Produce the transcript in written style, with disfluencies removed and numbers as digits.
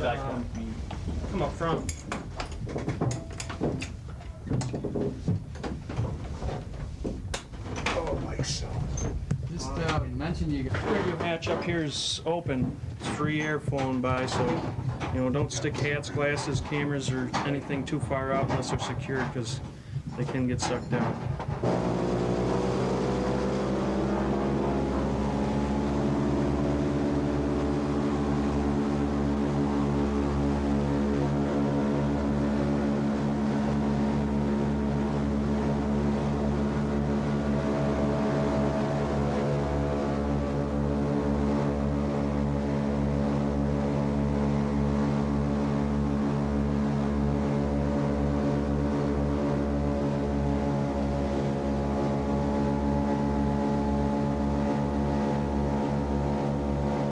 Come up front. Oh, my son. Just mention you guys. Radio hatch up here is open. It's free air flowing by, so don't stick hats, glasses, cameras, or anything too far out unless they're secured, because they can get sucked out.